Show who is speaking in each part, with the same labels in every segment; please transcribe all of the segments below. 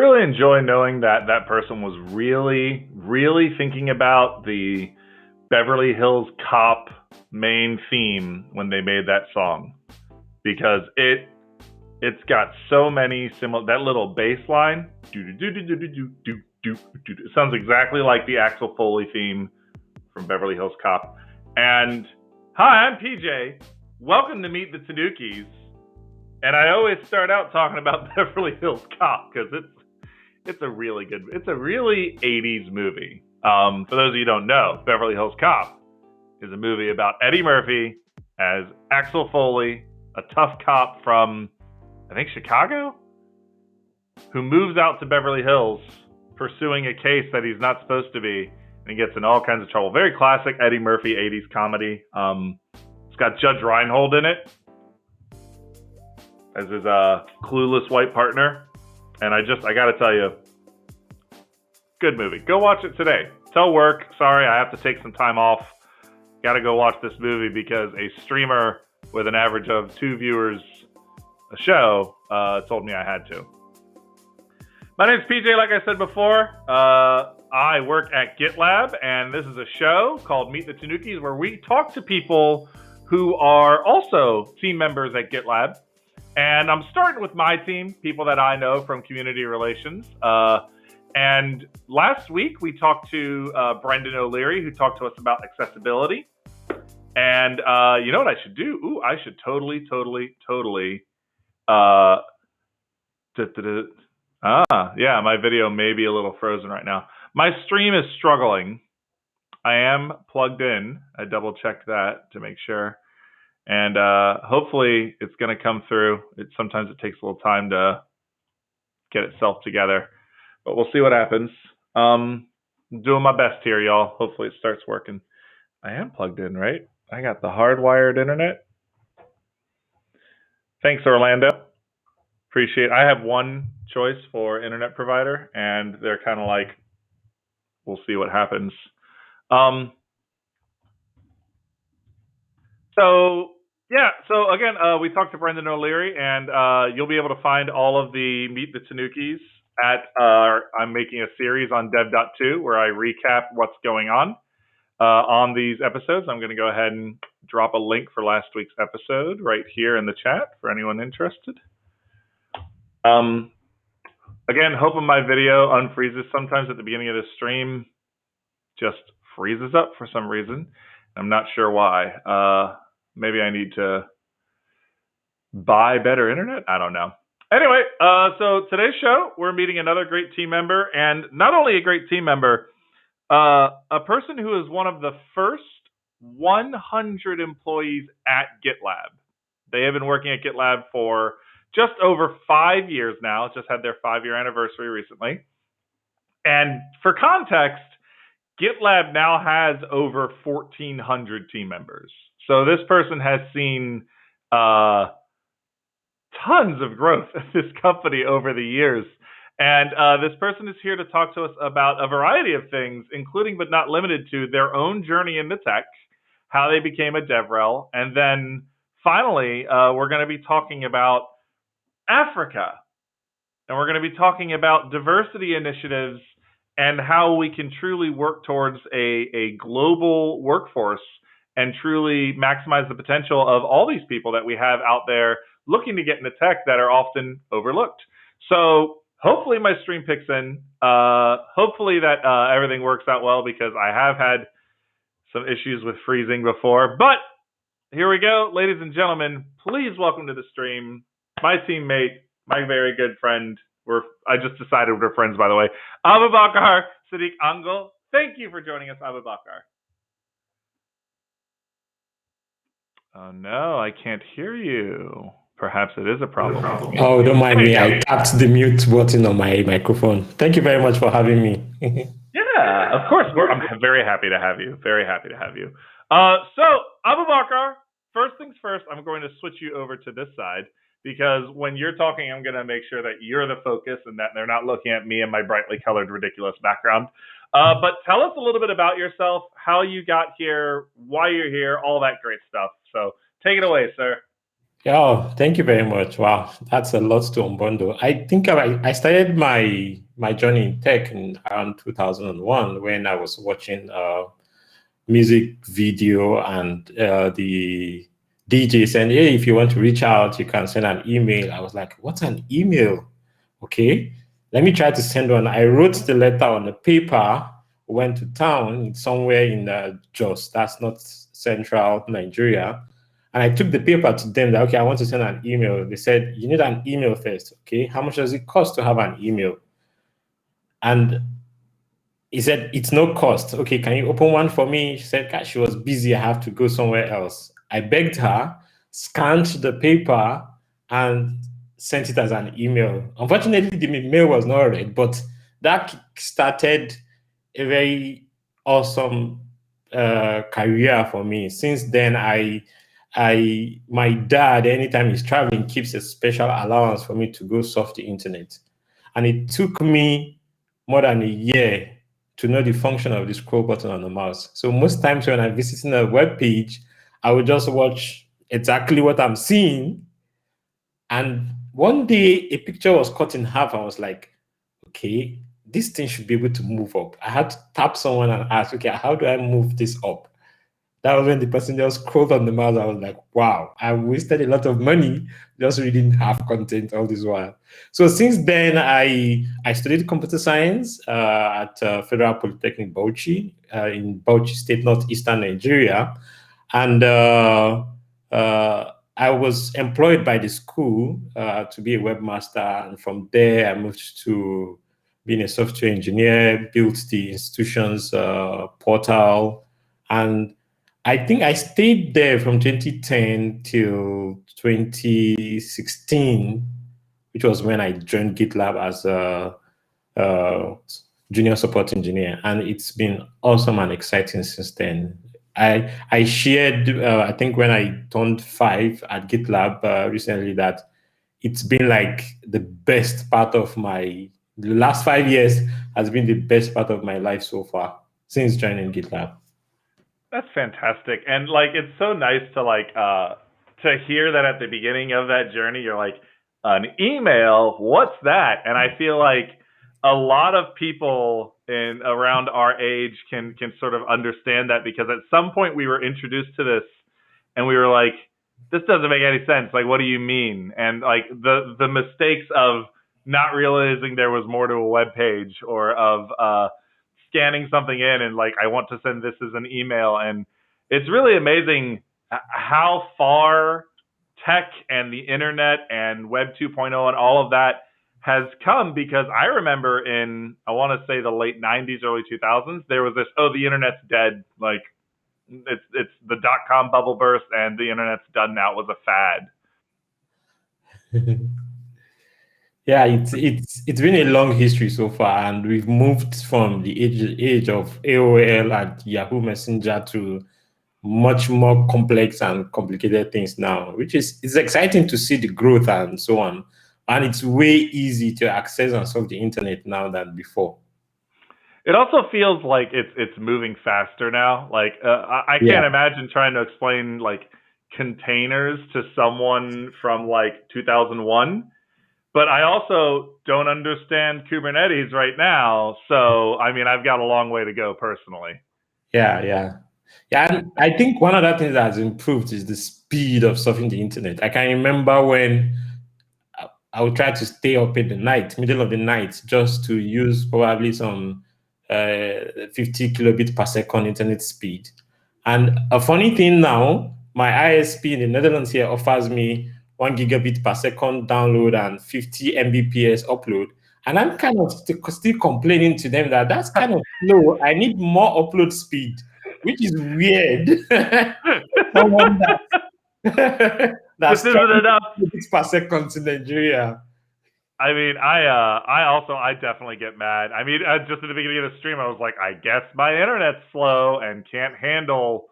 Speaker 1: really enjoy knowing that that person was really, really thinking about the Beverly Hills Cop main theme when they made that song, because it's got so many similar. That little bass line, it sounds exactly like the Axel Foley theme from Beverly Hills Cop. And hi, I'm PJ. Welcome to Meet the Tanukis. And I always start out talking about Beverly Hills Cop because it's a really 80s movie. For those of you who don't know, Beverly Hills Cop is a movie about Eddie Murphy as Axel Foley, a tough cop from, I think, Chicago, who moves out to Beverly Hills pursuing a case that he's not supposed to be, and he gets in all kinds of trouble. Very classic Eddie Murphy 80s comedy. It's got Judge Reinhold in it as his clueless white partner. And I got to tell you, good movie. Go watch it today. Tell work, sorry, I have to take some time off. Got to go watch this movie because a streamer with an average of 2 viewers a show told me I had to. My name's PJ, like I said before. I work at GitLab, and this is a show called Meet the Tanukis where we talk to people who are also team members at GitLab. And I'm starting with my team, people that I know from community relations. And last week we talked to Brendan O'Leary, who talked to us about accessibility. And you know what I should do? Ooh, I should totally. Yeah, my video may be a little frozen right now. My stream is struggling. I am plugged in. I double checked that to make sure. And hopefully it's going to come through. Sometimes it takes a little time to get itself together, but we'll see what happens. I'm doing my best here, y'all. Hopefully it starts working. I am plugged in, right? I got the hardwired internet. Thanks, Orlando. Appreciate it. I have one choice for internet provider, and they're kind of like, we'll see what happens. So again, we talked to Brendan O'Leary, and you'll be able to find all of the Meet the Tanukis at, I'm making a series on dev.to where I recap what's going on these episodes. I'm going to go ahead and drop a link for last week's episode right here in the chat for anyone interested. Again, hoping my video unfreezes. Sometimes at the beginning of the stream, just freezes up for some reason. I'm not sure why. Maybe I need to buy better internet? I don't know. Anyway, so today's show, we're meeting another great team member, and not only a great team member, a person who is one of the first 100 employees at GitLab. They have been working at GitLab for just over 5 years now. Just had their 5-year anniversary recently. And for context, GitLab now has over 1,400 team members. So this person has seen tons of growth at this company over the years. And this person is here to talk to us about a variety of things, including but not limited to their own journey into tech, how they became a DevRel, and then finally, we're going to be talking about Africa. And we're going to be talking about diversity initiatives and how we can truly work towards a global workforce and truly maximize the potential of all these people that we have out there looking to get into tech that are often overlooked. So hopefully my stream picks in. Hopefully that everything works out well, because I have had some issues with freezing before. But here we go. Ladies and gentlemen, please welcome to the stream my teammate, my very good friend. I just decided we're friends, by the way. Abubakar Siddiq Ango. Thank you for joining us, Abubakar. Oh no, I can't hear you. Perhaps it is a problem.
Speaker 2: Oh, don't mind me. I tapped the mute button on my microphone. Thank you very much for having me.
Speaker 1: Yeah, of course. I'm very happy to have you. Very happy to have you. So, Abubakar, first things first, I'm going to switch you over to this side, because when you're talking, I'm going to make sure that you're the focus and that they're not looking at me and my brightly colored, ridiculous background. But tell us a little bit about yourself, how you got here, why you're here, all that great stuff. So take it away, sir.
Speaker 2: Yeah, thank you very much. Wow, that's a lot to unbundle. I think I started my journey in tech in around 2001 when I was watching music video and the DJ saying, "Hey, if you want to reach out, you can send an email." I was like, "What's an email?" Okay, let me try to send one. I wrote the letter on the paper, went to town somewhere in Jos, that's not central Nigeria. And I took the paper to them that, okay, I want to send an email. They said, you need an email first. Okay, how much does it cost to have an email? And he said, it's no cost. Okay, can you open one for me? She said, "God, she was busy. I have to go somewhere else." I begged her, scanned the paper, and sent it as an email. Unfortunately, the mail was not read, but that started a very awesome career for me. Since then, my dad, anytime he's traveling, keeps a special allowance for me to go surf the internet. And it took me more than a year to know the function of the scroll button on the mouse. So most times when I'm visiting a web page, I would just watch exactly what I'm seeing. And one day a picture was cut in half. I was like, okay, this thing should be able to move up. I had to tap someone and ask, okay, how do I move this up? That was when the person just scrolled on the mouse. I was like, wow, I wasted a lot of money just reading half content all this while. So since then, I studied computer science at Federal Polytechnic Bauchi in Bauchi State, northeastern Nigeria. And I was employed by the school to be a webmaster. And from there, I moved to being a software engineer, built the institution's portal. And I think I stayed there from 2010 till 2016, which was when I joined GitLab as a junior support engineer, and it's been awesome and exciting since then. I shared I think when I turned 5 at GitLab recently that it's been like the best part of the last 5 years has been the best part of my life so far since joining GitLab.
Speaker 1: That's fantastic. And like it's so nice to hear that at the beginning of that journey you're like an email, what's that? And I feel like a lot of people in around our age can sort of understand that because at some point we were introduced to this and we were like this doesn't make any sense. Like what do you mean? And like the mistakes of not realizing there was more to a web page or of scanning something in and like I want to send this as an email, and it's really amazing how far tech and the internet and web 2.0 and all of that has come, because I remember in I want to say the late 90s early 2000s there was this, oh, the internet's dead, like it's the dot-com bubble burst and the internet's done now. It was a fad.
Speaker 2: Yeah, it's been a long history so far, and we've moved from the age of AOL and Yahoo Messenger to much more complex and complicated things now, which is it's exciting to see the growth and so on. And it's way easy to access and solve the internet now than before.
Speaker 1: It also feels like it's moving faster now. Like I
Speaker 2: Yeah,
Speaker 1: can't imagine trying to explain like containers to someone from like 2001, but I also don't understand Kubernetes right now. So I mean, I've got a long way to go personally.
Speaker 2: yeah. Yeah, and I think one of the things that has improved is the speed of surfing the internet. I can remember when I would try to stay up in the night, middle of the night, just to use probably some 50 kilobit per second internet speed. And a funny thing now, my ISP in the Netherlands here offers me 1 gigabit per second download and 50 Mbps upload. And I'm kind of still complaining to them that that's kind of slow. I need more upload speed, which is weird. Someone
Speaker 1: This
Speaker 2: that's
Speaker 1: isn't
Speaker 2: trying
Speaker 1: enough.
Speaker 2: megabits per second in Nigeria.
Speaker 1: I mean, I definitely get mad. I mean, just at the beginning of the stream, I was like, I guess my internet's slow and can't handle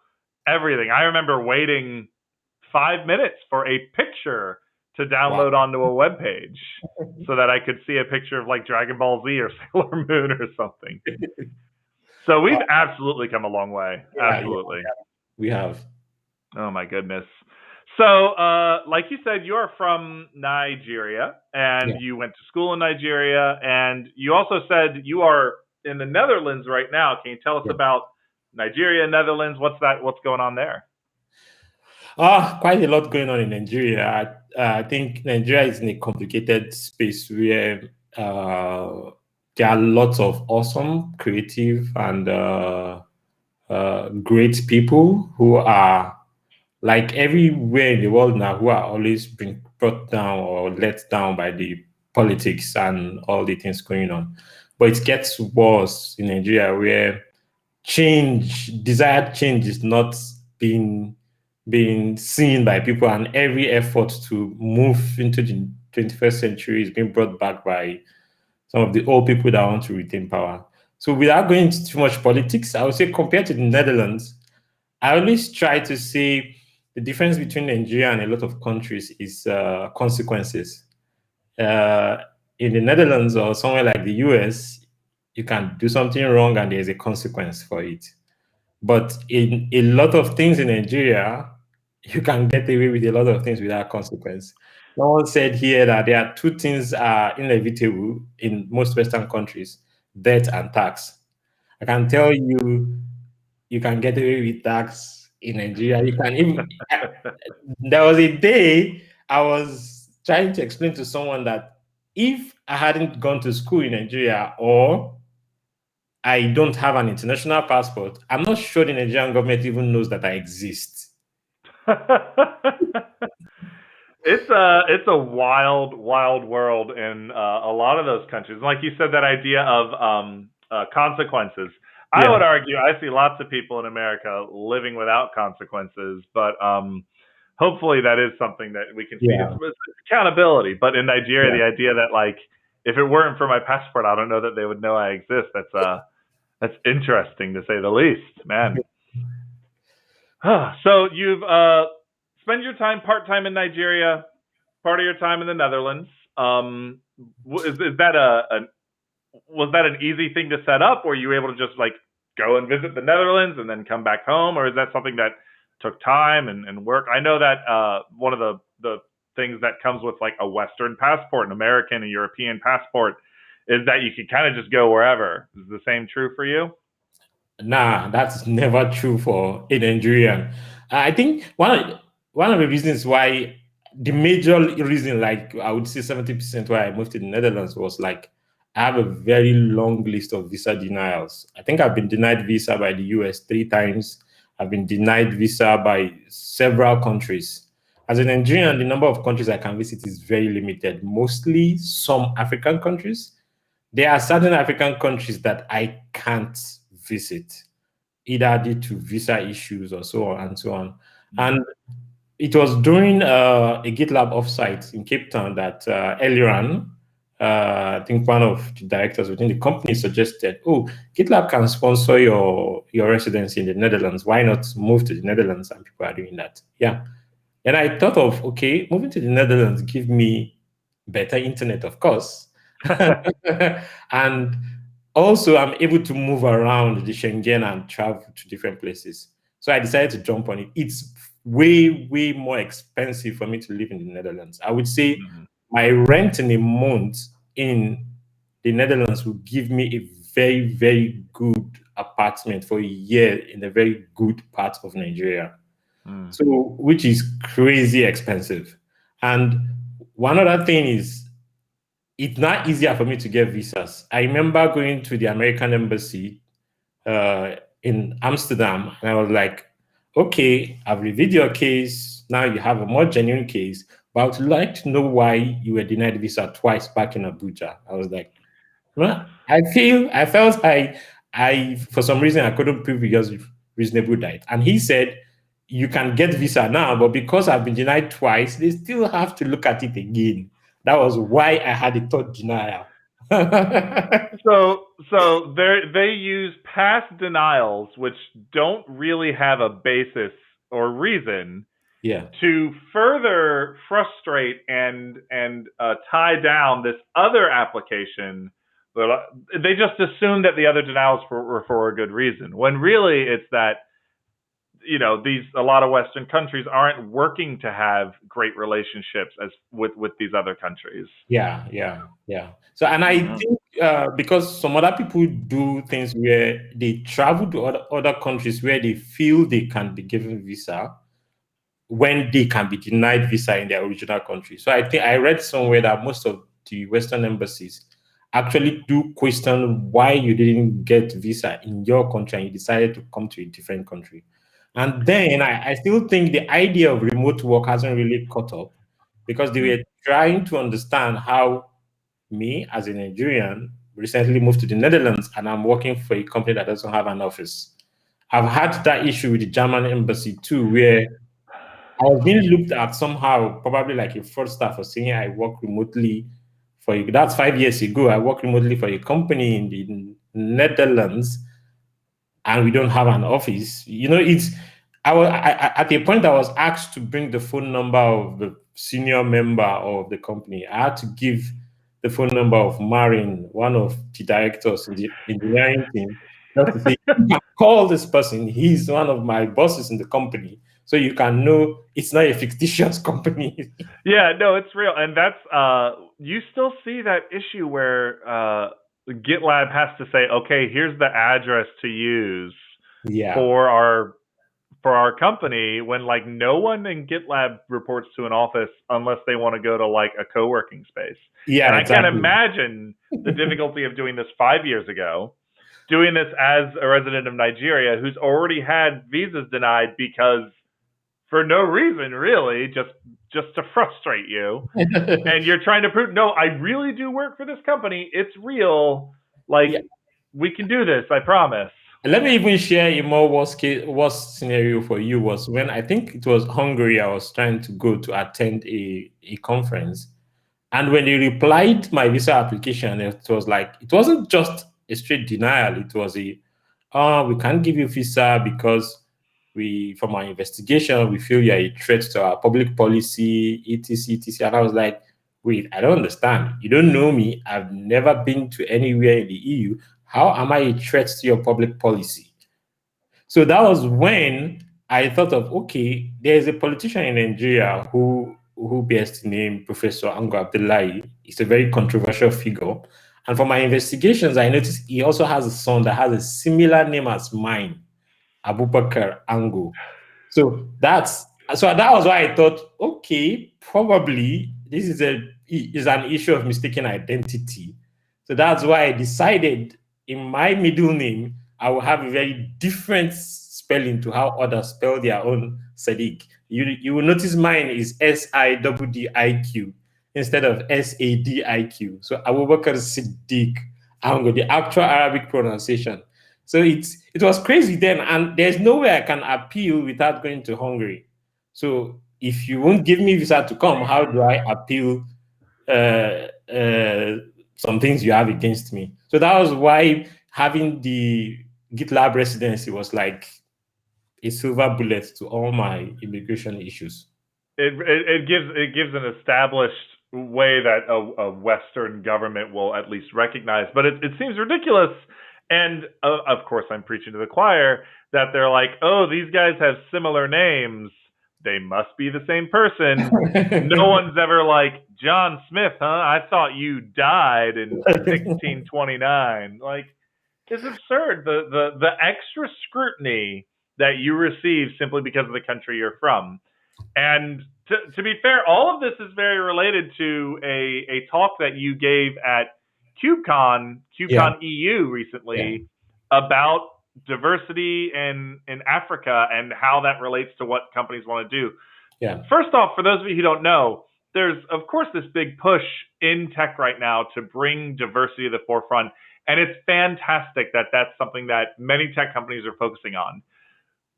Speaker 1: everything. I remember waiting 5 minutes for a picture to
Speaker 2: Wow.
Speaker 1: download onto a web page so that I could see a picture of like Dragon Ball Z or Sailor Moon or something. So
Speaker 2: Uh,
Speaker 1: we've absolutely come a long way.
Speaker 2: yeah,
Speaker 1: Absolutely.
Speaker 2: we have.
Speaker 1: Oh my goodness. So, like you said, you are from Nigeria, and
Speaker 2: Yeah.
Speaker 1: you went to school in Nigeria, and you also said you are in the Netherlands right now. Can you tell us
Speaker 2: Yeah.
Speaker 1: about Nigeria, Netherlands? What's going on there?
Speaker 2: Quite a lot going on in Nigeria. I think Nigeria is in a complicated space where there are lots of awesome, creative, and great people who are like everywhere in the world now, who are always being brought down or let down by the politics and all the things going on. But it gets worse in Nigeria, where desired change is not being seen by people, and every effort to move into the 21st century is being brought back by some of the old people that want to retain power. So without going into too much politics, I would say compared to the Netherlands, I always try to say the difference between Nigeria and a lot of countries is consequences. Uh, in the Netherlands or somewhere like the US, you can do something wrong and there's a consequence for it. But in a lot of things in Nigeria, you can get away with a lot of things without consequence. Someone said here that there are two things are inevitable in most Western countries: debt and tax. I can tell you, you can get away with tax in Nigeria. You can even. There was a day I was trying to explain to someone that if I hadn't gone to school in Nigeria, or I don't have an international passport, I'm not sure the Nigerian government even knows that I exist.
Speaker 1: It's a wild world in a lot of those countries. Like you said, that idea of consequences. I
Speaker 2: Yeah,
Speaker 1: would argue I see lots of people in America living without consequences, but hopefully that is something that we can see.
Speaker 2: yeah,
Speaker 1: It's accountability. But in Nigeria,
Speaker 2: yeah.
Speaker 1: the idea that like if it weren't for my passport, I don't know that they would know I exist. That's interesting to say the least, man. So you've spent your time part time in Nigeria, part of your time in the Netherlands. Is that was that an easy thing to set up? Were you able to just like go and visit the Netherlands and then come back home, or is that something that took time and work? I know that one of the things that comes with like a Western passport, an American and European passport, is that you can kind of just go wherever. Is the same true for you?
Speaker 2: Nah, that's never true for a Nigerian. I think one of the reasons why the major reason, like I would say 70% why I moved to the Netherlands was like I have a very long list of visa denials. I think I've been denied visa by the US 3 times. I've been denied visa by several countries. As a Nigerian, the number of countries I can visit is very limited, mostly some African countries. There are certain African countries that I can't visit, either due to visa issues or so on and so on.
Speaker 1: Mm.
Speaker 2: And it was during a GitLab offsite in Cape Town that Eliran, I think one of the directors within the company, suggested, "Oh, GitLab can sponsor your residency in the Netherlands. Why not move to the Netherlands?" And people are doing that. Yeah. And I thought of, okay, moving to the Netherlands give me better internet, of course. And also I'm able to move around the Schengen and travel to different places. So I decided to jump on it. It's way, way more expensive for me to live in the Netherlands. I would say
Speaker 1: Mhm.
Speaker 2: my rent in a month in the Netherlands will give me a very, very good apartment for a year in a very good part of Nigeria.
Speaker 1: Mm.
Speaker 2: So, which is crazy expensive. And one other thing is, it's not easier for me to get visas. I remember going to the American embassy in Amsterdam, and I was like, okay, I've reviewed your case. Now you have a more genuine case, but I would like to know why you were denied visa twice back in Abuja. I was like, well, I felt I for some reason I couldn't prove because reasonable doubt. And he said, you can get visa now, but because I've been denied twice, they still have to look at it again. That was why I had a third denial.
Speaker 1: So they use past denials, which don't really have a basis or reason,
Speaker 2: Yeah.
Speaker 1: to further frustrate and tie down this other application. They just assume that the other denials were for a good reason, when really it's that a lot of Western countries aren't working to have great relationships with these other countries.
Speaker 2: Yeah. So, and I think because some other people do things where they travel to other countries where they feel they can be given visa when they can be denied visa in their original country. So I think I read somewhere that most of the Western embassies actually do question why you didn't get visa in your country and you decided to come to a different country. And then I still think the idea of remote work hasn't really caught up because they were trying to understand how me, as a Nigerian, recently moved to the Netherlands and I'm working for a company that doesn't have an office. I've had that issue with the German embassy too, where I was being looked at somehow, probably like a fraudster for saying I work remotely that's 5 years ago. I work remotely for a company in the Netherlands and we don't have an office. At a point I was asked to bring the phone number of the senior member of the company. I had to give the phone number of Marin, one of the directors in the engineering team, just to say, you can call this person. He's one of my bosses in the company. So you can know it's not a fictitious company.
Speaker 1: Yeah, no, it's real. And that's you still see that issue where GitLab has to say, okay, here's the address to use for our company, when like no one in GitLab reports to an office unless they want to go to like a co-working space.
Speaker 2: Yeah,
Speaker 1: and
Speaker 2: exactly.
Speaker 1: I can't imagine the difficulty of doing this 5 years ago, doing this as a resident of Nigeria who's already had visas denied because for no reason, really, just to frustrate you. And you're trying to prove, no, I really do work for this company. It's real. Like, we can do this, I promise.
Speaker 2: Let me even share a more worst scenario for you. Was when I think it was Hungary. I was trying to go to attend a conference, and when they replied my visa application, it wasn't just a straight denial. It was we can't give you visa because from our investigation, we feel you're a threat to our public policy, etc., etc. And I was like, wait, I don't understand. You don't know me. I've never been to anywhere in the EU. How am I a threat to your public policy? So that was when I thought of, okay, there's a politician in Nigeria who bears the name Professor Ango Abdullahi. He's a very controversial figure. And for my investigations, I noticed he also has a son that has a similar name as mine, Abubakar Ango. So that was why I thought, okay, probably this is an issue of mistaken identity. So that's why I decided in my middle name, I will have a very different spelling to how others spell their own Sadiq. You will notice mine is Siddiq instead of Sadiq. So Abubakar Siddiq Ango, the actual Arabic pronunciation. So it was crazy then, and there's no way I can appeal without going to Hungary. So if you won't give me visa to come, how do I appeal some things you have against me? So that was why having the GitLab residency was like a silver bullet to all my immigration issues.
Speaker 1: It gives an established way that a Western government will at least recognize, but it seems ridiculous. And of course, I'm preaching to the choir that they're like, oh, these guys have similar names. They must be the same person. No one's ever like, John Smith, huh? I thought you died in 1629. Like, it's absurd. The extra scrutiny that you receive simply because of the country you're from. And to be fair, all of this is very related to a talk that you gave at KubeCon EU recently about diversity in Africa and how that relates to what companies want to do.
Speaker 2: Yeah.
Speaker 1: First off, for those of you who don't know, there's of course this big push in tech right now to bring diversity to the forefront, and it's fantastic that that's something that many tech companies are focusing on.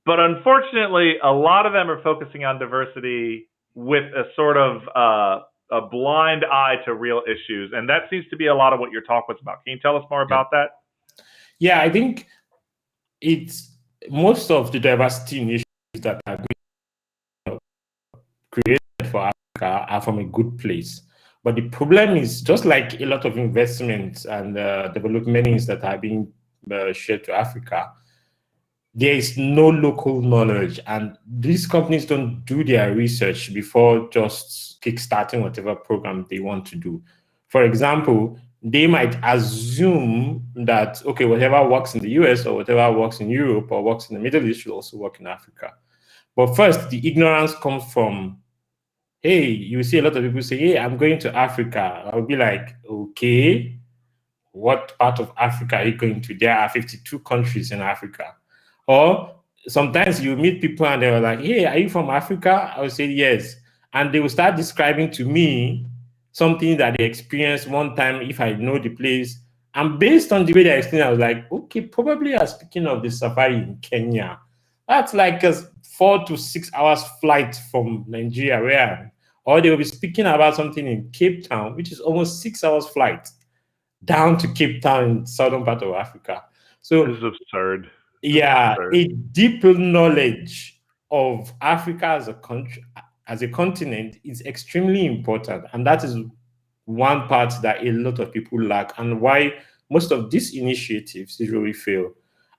Speaker 1: But unfortunately, a lot of them are focusing on diversity with a sort of a blind eye to real issues. And that seems to be a lot of what your talk was about. Can you tell us more about that?
Speaker 2: Yeah, I think it's most of the diversity initiatives that are created for Africa are from a good place. But the problem is, just like a lot of investments and developments that are being shared to Africa, there is no local knowledge, and these companies don't do their research before just kickstarting whatever program they want to do. For example, they might assume that, okay, whatever works in the US or whatever works in Europe or works in the Middle East should also work in Africa. But first, the ignorance comes from, hey, you see a lot of people say, hey, I'm going to Africa. I'll be like, okay, what part of Africa are you going to? There are 52 countries in Africa. Or sometimes you meet people and they're like, hey, are you from Africa? I will say yes. And they will start describing to me something that they experienced one time if I know the place. And based on the way they explain, I was like, okay, probably I'm speaking of the safari in Kenya. That's like a 4 to 6 hours flight from Nigeria, where I am. Or they will be speaking about something in Cape Town, which is almost 6 hours flight down to Cape Town in southern part of Africa. So
Speaker 1: This is absurd.
Speaker 2: yeah, a deep knowledge of Africa as a country, as a continent, is extremely important, and that is one part that a lot of people lack, and why most of these initiatives usually fail.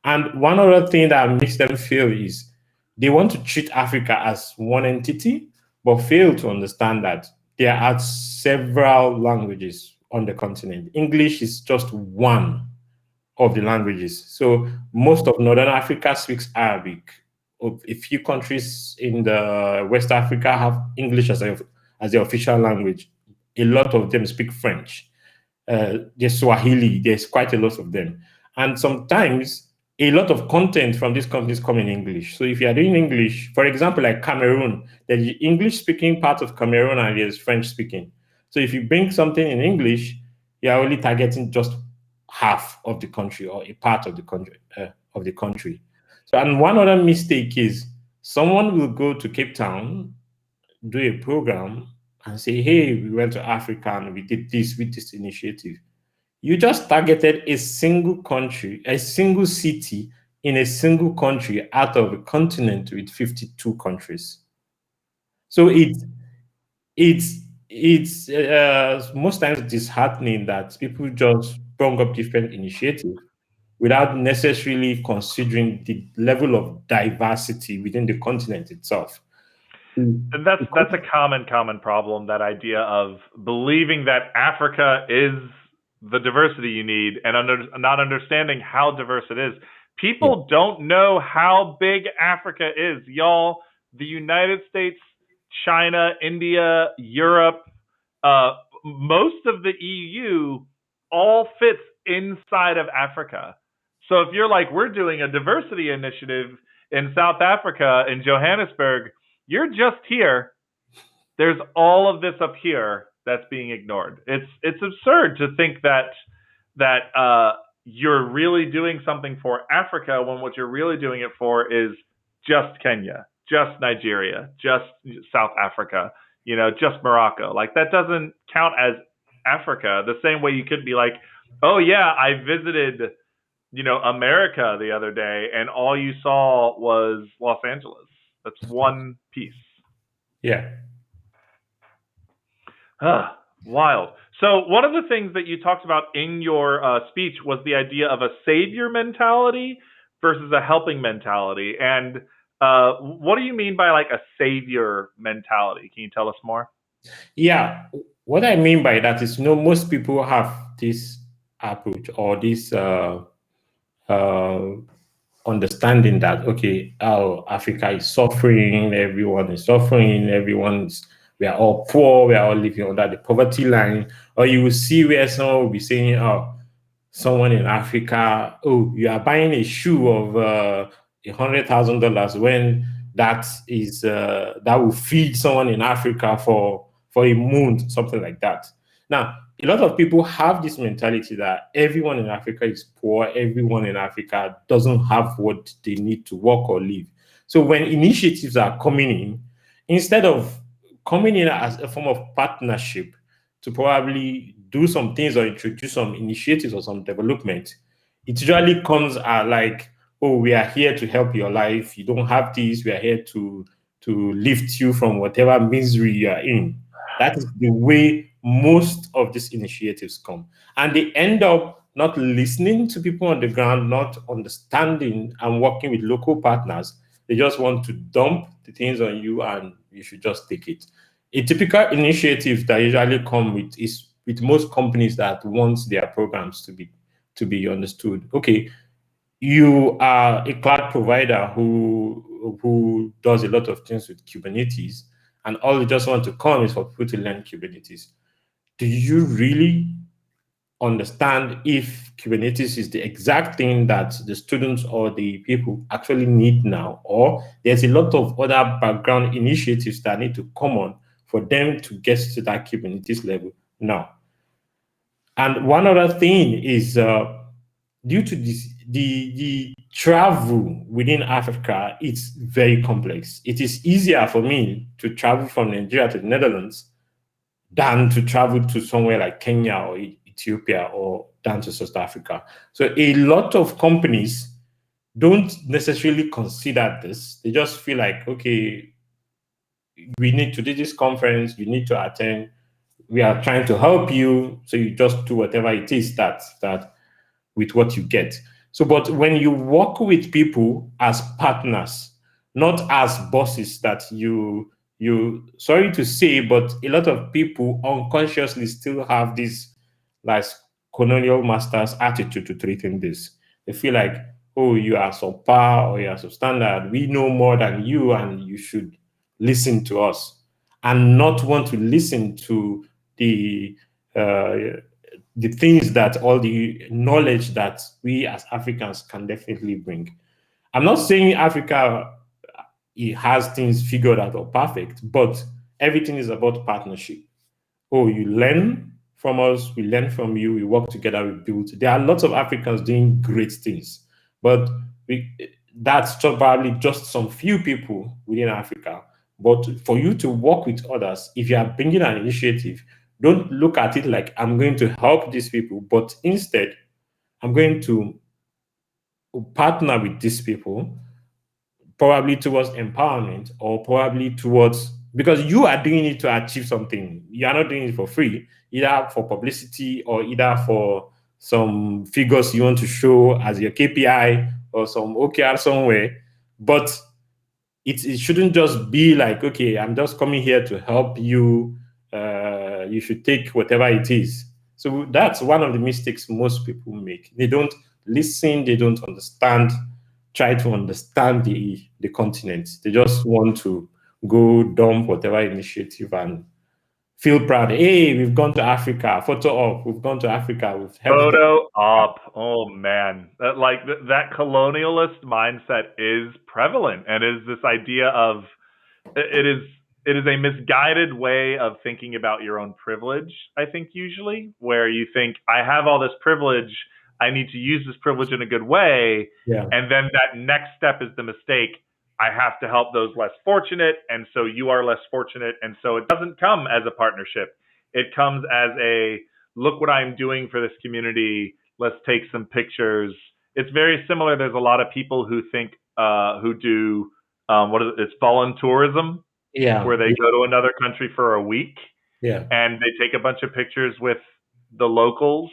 Speaker 2: And one other thing that makes them fail is they want to treat Africa as one entity, but fail to understand that there are several languages on the continent. English is just one of the languages. So most of Northern Africa speaks Arabic. A few countries in the West Africa have English as the official language. A lot of them speak French. There's Swahili. There's quite a lot of them. And sometimes a lot of content from these companies come in English. So if you are doing English, for example, like Cameroon, there's the English-speaking part of Cameroon and there's French-speaking. So if you bring something in English, you are only targeting just half of the country or a part of the country. So, and one other mistake is someone will go to Cape Town, do a program, and say, "Hey, we went to Africa and we did this with this initiative." You just targeted a single country, a single city in a single country out of a continent with 52 countries. So it's most times disheartening that people just bring up different initiatives without necessarily considering the level of diversity within the continent itself.
Speaker 1: And that's a common problem, that idea of believing that Africa is the diversity you need and not understanding how diverse it is. People don't know how big Africa is, y'all. The United States, China, India, Europe, most of the EU all fits inside of Africa. So if you're like, we're doing a diversity initiative in South Africa, in Johannesburg, you're just here. There's all of this up here that's being ignored. It's absurd to think that you're really doing something for Africa when what you're really doing it for is just Kenya, just Nigeria, just South Africa, just Morocco. Like, that doesn't count as Africa. The same way you could be like, oh yeah, I visited, America the other day and all you saw was Los Angeles. That's one piece.
Speaker 2: Yeah.
Speaker 1: Wild. So one of the things that you talked about in your speech was the idea of a savior mentality versus a helping mentality. And what do you mean by like a savior mentality? Can you tell us more?
Speaker 2: Yeah. What I mean by that is, most people have this approach or this understanding that, okay, Africa is suffering, everyone is suffering, we are all poor, we are all living under the poverty line. Or you will see where someone will be saying, oh, someone in Africa, oh, you are buying a shoe of $100,000 when that will feed someone in Africa for a month, something like that. Now, a lot of people have this mentality that everyone in Africa is poor, everyone in Africa doesn't have what they need to work or live. So when initiatives are coming in, instead of coming in as a form of partnership to probably do some things or introduce some initiatives or some development, it usually comes like, oh, we are here to help your life. You don't have this. We are here to lift you from whatever misery you are in. That is the way most of these initiatives come. And they end up not listening to people on the ground, not understanding and working with local partners. They just want to dump the things on you and you should just take it. A typical initiative that usually come with most companies that want their programs to be understood. Okay, you are a cloud provider who does a lot of things with Kubernetes, and all you just want to come is for people to learn Kubernetes. Do you really understand if Kubernetes is the exact thing that the students or the people actually need now, or there's a lot of other background initiatives that need to come on for them to get to that Kubernetes level now? And one other thing is due to this, the travel within Africa, it's very complex. It is easier for me to travel from Nigeria to the Netherlands than to travel to somewhere like Kenya or Ethiopia or down to South Africa. So a lot of companies don't necessarily consider this. They just feel like, okay, we need to do this conference, you need to attend. We are trying to help you, so you just do whatever it is that with what you get. So, but when you work with people as partners, not as bosses that you sorry to say, but a lot of people unconsciously still have this like colonial masters attitude to treating this. They feel like, oh, you are subpar or you are substandard. We know more than you, and you should listen to us, and not want to listen to the uh, the things that all the knowledge that we as Africans can definitely bring. I'm not saying Africa it has things figured out or perfect, but everything is about partnership. Oh, you learn from us, we learn from you, we work together, we build. There are lots of Africans doing great things, but that's probably just some few people within Africa. But for you to work with others, if you are bringing an initiative, don't look at it like I'm going to help these people, but instead, I'm going to partner with these people probably towards empowerment or probably towards because you are doing it to achieve something. You are not doing it for free, either for publicity or either for some figures you want to show as your KPI or some OKR somewhere. But it shouldn't just be like, okay, I'm just coming here to help you. You should take whatever it is. So that's one of the mistakes most people make. They don't listen, they don't understand, try to understand the continent. They just want to go dump whatever initiative and feel proud. Hey, we've gone to Africa, photo op, we've gone to Africa, we've helped them.
Speaker 1: Photo op. Oh man, that colonialist mindset is prevalent, and is this idea of it is a misguided way of thinking about your own privilege. I think usually where you think I have all this privilege, I need to use this privilege in a good way,
Speaker 2: Yeah.
Speaker 1: and then that next step is the mistake. I have to help those less fortunate, and so you are less fortunate, and so it doesn't come as a partnership. It comes as a look what I'm doing for this community. Let's take some pictures. It's very similar. There's a lot of people who think who do it's voluntourism, where
Speaker 2: Yeah.
Speaker 1: they go to another country for a week
Speaker 2: Yeah.
Speaker 1: and they take a bunch of pictures with the locals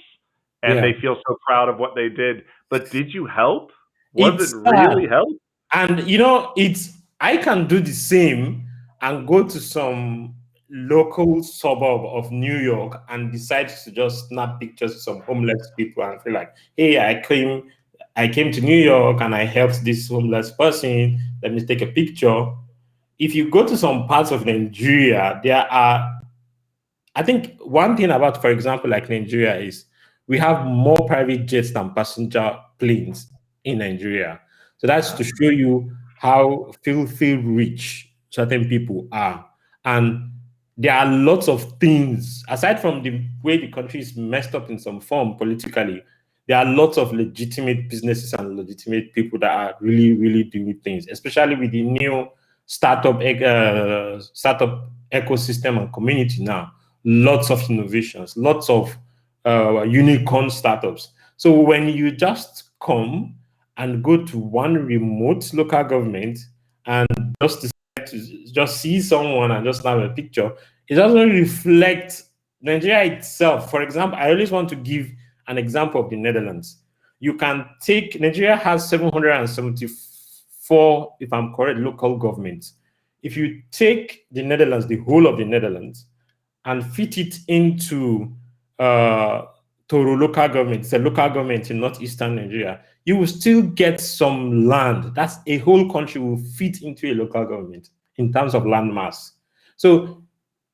Speaker 1: and
Speaker 2: Yeah.
Speaker 1: they feel so proud of what they did. But did you help? Was it
Speaker 2: It's
Speaker 1: really help?
Speaker 2: and it's I can do the same and go to some local suburb of New York and decide to just snap pictures of some homeless people and feel like, hey, I came to New York and I helped this homeless person. Let me take a picture. If you go to some parts of Nigeria, there are I think one thing about, for example, like Nigeria is we have more private jets than passenger planes in Nigeria. So that's to show you how filthy rich certain people are. And there are lots of things, aside from the way the country is messed up in some form politically, there are lots of legitimate businesses and legitimate people that are really, really doing things, especially with the new startup ecosystem and community now. Lots of innovations, lots of unicorn startups. So when you just come and go to one remote local government and just decide to just see someone and just have a picture, it doesn't reflect Nigeria itself. For example, I always want to give an example of the Netherlands. You can take, Nigeria has 774, if I'm correct, local governments. If you take the Netherlands, the whole of the Netherlands, and fit it into Toro local government, it's a local government in northeastern Nigeria, you will still get some land. That's a whole country will fit into a local government in terms of land mass. So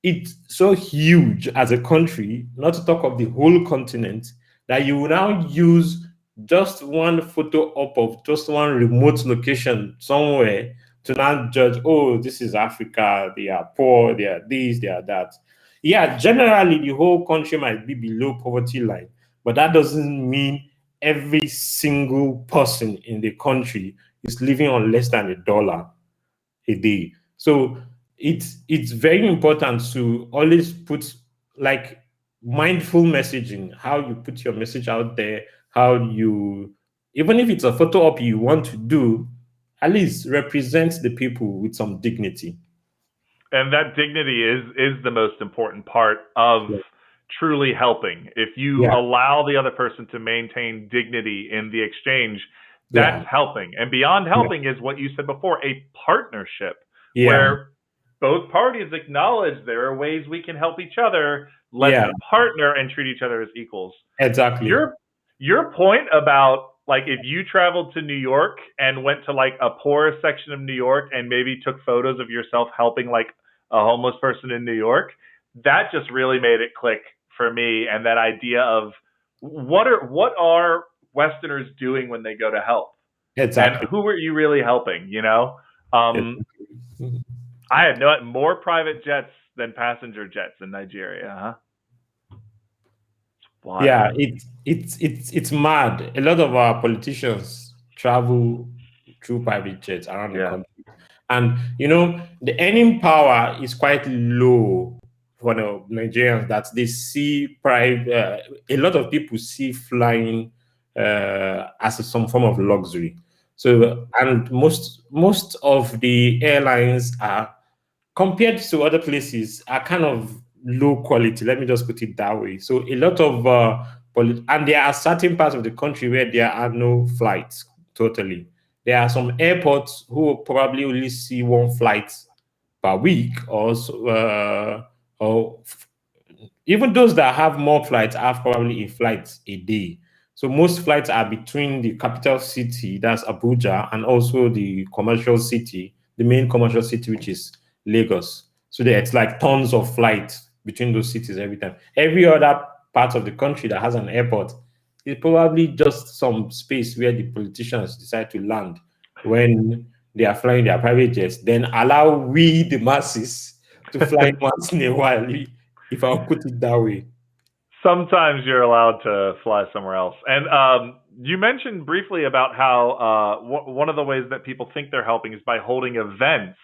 Speaker 2: it's so huge as a country, not to talk of the whole continent, that you will now use just one photo up of just one remote location somewhere to now judge, oh, this is Africa, they are poor, they are this, they are that. Yeah, generally the whole country might be below poverty line, but that doesn't mean every single person in the country is living on less than $1 a day. So it's very important to always put like mindful messaging, how you put your message out there, how you, even if it's a photo op you want to do, at least represent the people with some dignity.
Speaker 1: And that dignity is the most important part of truly helping. If you allow the other person to maintain dignity in the exchange, that's helping. And beyond helping is what you said before, a partnership where both parties acknowledge there are ways we can help each other. Let's partner and treat each other as equals.
Speaker 2: Exactly.
Speaker 1: Your point about, like, if you traveled to New York and went to like a poor section of New York and maybe took photos of yourself helping like a homeless person in New York, that just really made it click for me. And that idea of what are Westerners doing when they go to help?
Speaker 2: Exactly.
Speaker 1: And who are you really helping? You know, I had more private jets than passenger jets in Nigeria, huh?
Speaker 2: Wild. Yeah, it's mad. A lot of our politicians travel through private jets around the country, and you know the earning power is quite low for the Nigerians. That they see private. A lot of people see flying as some form of luxury. So, and most of the airlines are, compared to other places, are kind of low quality. Let me just put it that way. So a lot of and there are certain parts of the country where there are no flights totally. There are some airports who will probably only see one flight per week, or even those that have more flights have probably a flight a day. So most flights are between the capital city, that's Abuja, and also the commercial city, the main commercial city, which is Lagos. So it's like tons of flights between those cities every time. Every other part of the country that has an airport is probably just some space where the politicians decide to land when they are flying their private jets, then allow we, the masses, to fly once in a while, if I'll put it that way.
Speaker 1: Sometimes you're allowed to fly somewhere else. And you mentioned briefly about how one of the ways that people think they're helping is by holding events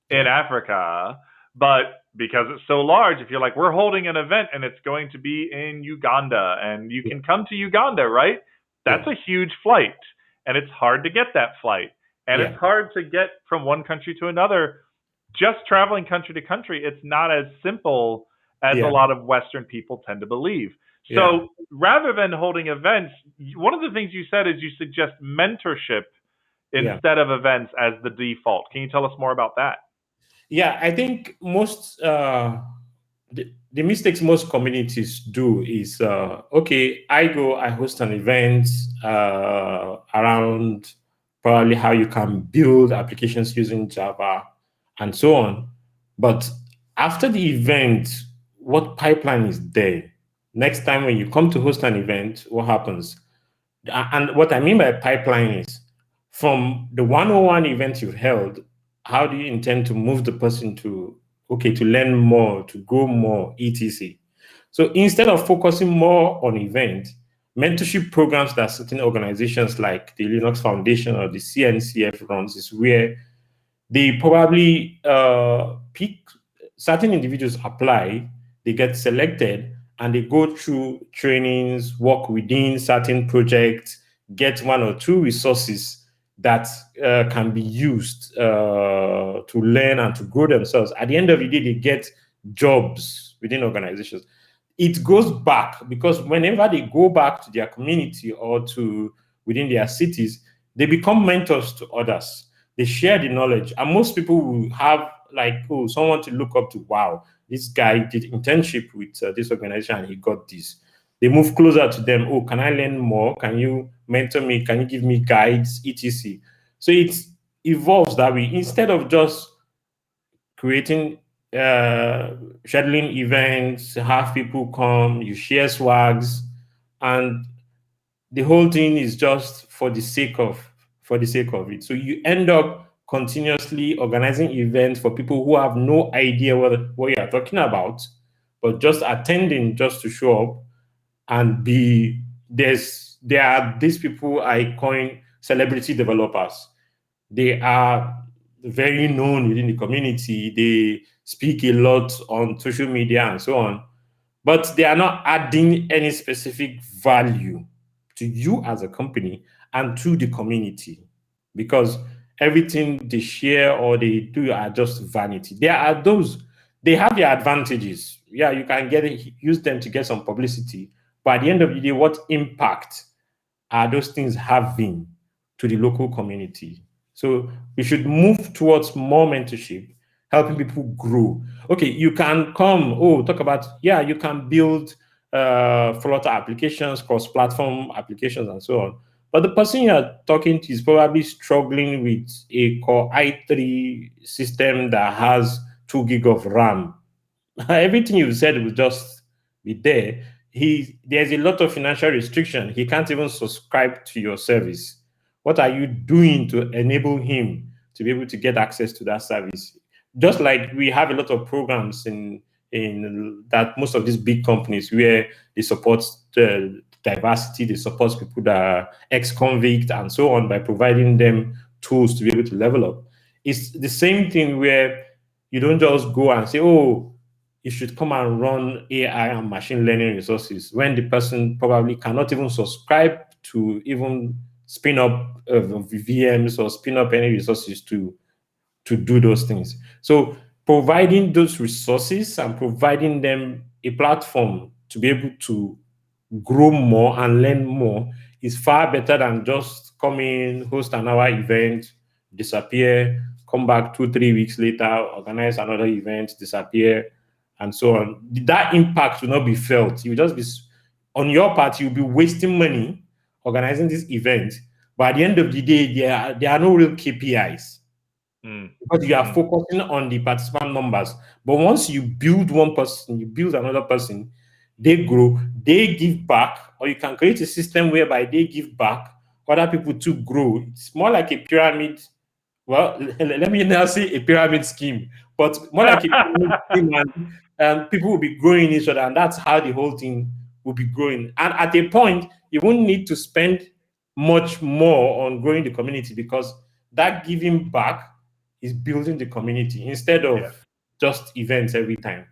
Speaker 1: in Africa. But because it's so large, if you're like, we're holding an event and it's going to be in Uganda and you can come to Uganda, right? That's a huge flight. And it's hard to get that flight. And it's hard to get from one country to another. Just traveling country to country, it's not as simple as a lot of Western people tend to believe. So rather than holding events, one of the things you said is you suggest mentorship instead of events as the default. Can you tell us more about that?
Speaker 2: Yeah, I think most the mistakes most communities do is okay, I host an event around probably how you can build applications using Java and so on. But after the event, what pipeline is there? Next time when you come to host an event, what happens? And what I mean by pipeline is, from the 101 event you've held, how do you intend to move the person to learn more, to grow more, etc. So instead of focusing more on events, mentorship programs that certain organizations like the Linux Foundation or the CNCF runs is where they probably pick certain individuals, apply, they get selected, and they go through trainings, work within certain projects, get one or two resources that can be used to learn and to grow themselves. At the end of the day, they get jobs within organizations. it goes back, because whenever they go back to their community or to within their cities, they become mentors to others. They share the knowledge, and most people will have like, oh, someone to look up to. Wow, this guy did internship with this organization and he got this. They move closer to them. Oh, can I learn more? Can you mentor me? Can you give me guides, etc.? So it evolves that way, instead of just creating scheduling events, have people come, you share swags, and the whole thing is just for the sake of it. So you end up continuously organizing events for people who have no idea what you are talking about, but just attending just to show up and be there are these people I coin celebrity developers. They are very known within the community. They speak a lot on social media and so on, but they are not adding any specific value to you as a company and to the community, because everything they share or they do are just vanity. There are those, they have their advantages. Yeah, you can use them to get some publicity, but at the end of the day, what impact are those things having to the local community? So we should move towards more mentorship, helping people grow. Okay, you can come, talk about, yeah, you can build Flutter applications, cross-platform applications, and so on. But the person you're talking to is probably struggling with a Core i3 system that has 2 gig of RAM. Everything you said will just be there. There's a lot of financial restriction. He can't even subscribe to your service. What are you doing to enable him to be able to get access to that service? Just like we have a lot of programs in that most of these big companies where they support the diversity, they support people that are ex-convict and so on by providing them tools to be able to level up. It's the same thing where you don't just go and say, oh, you should come and run AI and machine learning resources when the person probably cannot even subscribe to even spin up VMs or spin up any resources to do those things. So providing those resources and providing them a platform to be able to grow more and learn more is far better than just come in, host an hour event, disappear, come back 2, 3 weeks later, organize another event, disappear, and so on. That impact will not be felt. You will just be, on your part, you'll be wasting money organizing this event. But at the end of the day, there are no real KPIs because you are focusing on the participant numbers. But once you build one person, you build another person, they grow, they give back, or you can create a system whereby they give back, other people to grow. It's more like a pyramid. Well, let me now say a pyramid scheme, but more like a pyramid scheme, and people will be growing each other, and that's how the whole thing will be growing. And at a point, you won't need to spend much more on growing the community because that giving back is building the community instead of just events every time.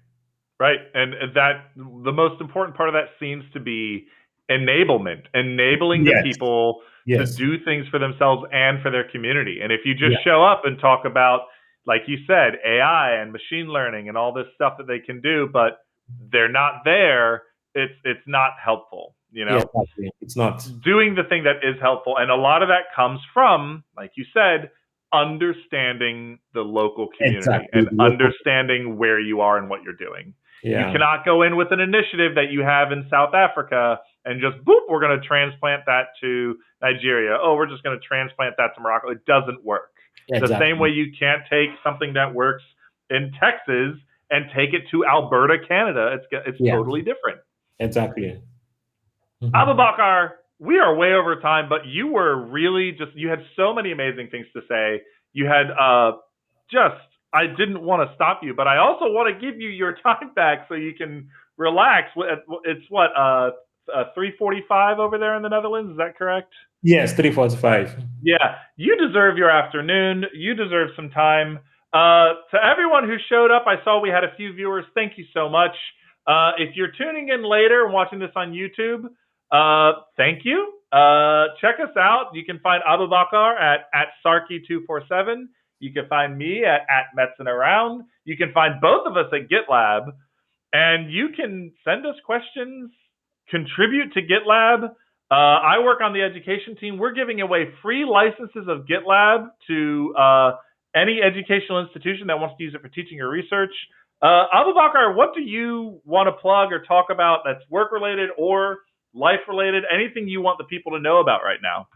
Speaker 1: Right. And that the most important part of that seems to be enablement, enabling the people to do things for themselves and for their community. And if you just show up and talk about, like you said, AI and machine learning and all this stuff that they can do, but they're not there, it's not helpful, you know?
Speaker 2: Yeah, exactly. It's not.
Speaker 1: Doing the thing that is helpful. And a lot of that comes from, like you said, understanding the local community and understanding where you are and what you're doing.
Speaker 2: Yeah.
Speaker 1: You cannot go in with an initiative that you have in South Africa and just, boop, we're going to transplant that to Nigeria. Oh, we're just going to transplant that to Morocco. It doesn't work.
Speaker 2: Exactly.
Speaker 1: The same way you can't take something that works in Texas and take it to Alberta, Canada. It's totally different.
Speaker 2: Exactly.
Speaker 1: Abubakar, we are way over time, but you were really you had so many amazing things to say. You had I didn't want to stop you, but I also want to give you your time back so you can relax. It's 3:45 over there in the Netherlands. Is that correct?
Speaker 2: Yes, 3:45.
Speaker 1: Yeah, you deserve your afternoon. You deserve some time. To everyone who showed up, I saw we had a few viewers. Thank you so much. If you're tuning in later and watching this on YouTube, thank you. Check us out. You can find Abubakar at Sarky247. You can find me at Metzen Around. You can find both of us at GitLab. And you can send us questions, contribute to GitLab. I work on the education team. We're giving away free licenses of GitLab to any educational institution that wants to use it for teaching or research. Abubakar, what do you want to plug or talk about that's work related or life related? Anything you want the people to know about right now?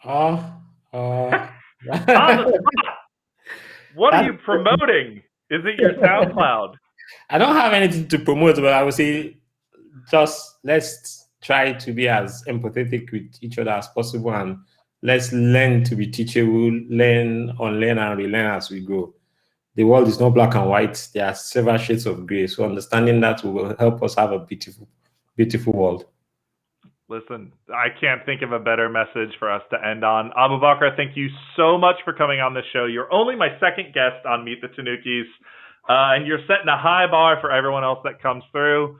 Speaker 1: On the spot. What are you promoting? Is it your SoundCloud?
Speaker 2: I don't have anything to promote, but I would say just let's try to be as empathetic with each other as possible, and let's learn to be teachable, learn, unlearn, and relearn as we go. The world is not black and white. There are several shades of gray. So understanding that will help us have a beautiful, beautiful world.
Speaker 1: Listen, I can't think of a better message for us to end on. Abubakar, thank you so much for coming on this show. You're only my second guest on Meet the Tanukis, and you're setting a high bar for everyone else that comes through.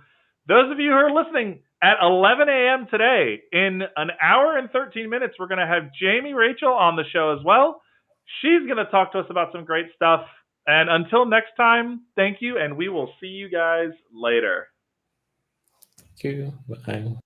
Speaker 1: Those of you who are listening, at 11 a.m. today, in an hour and 13 minutes, we're going to have Jamie Rachel on the show as well. She's going to talk to us about some great stuff. And until next time, thank you, and we will see you guys later.
Speaker 2: Thank you. Bye.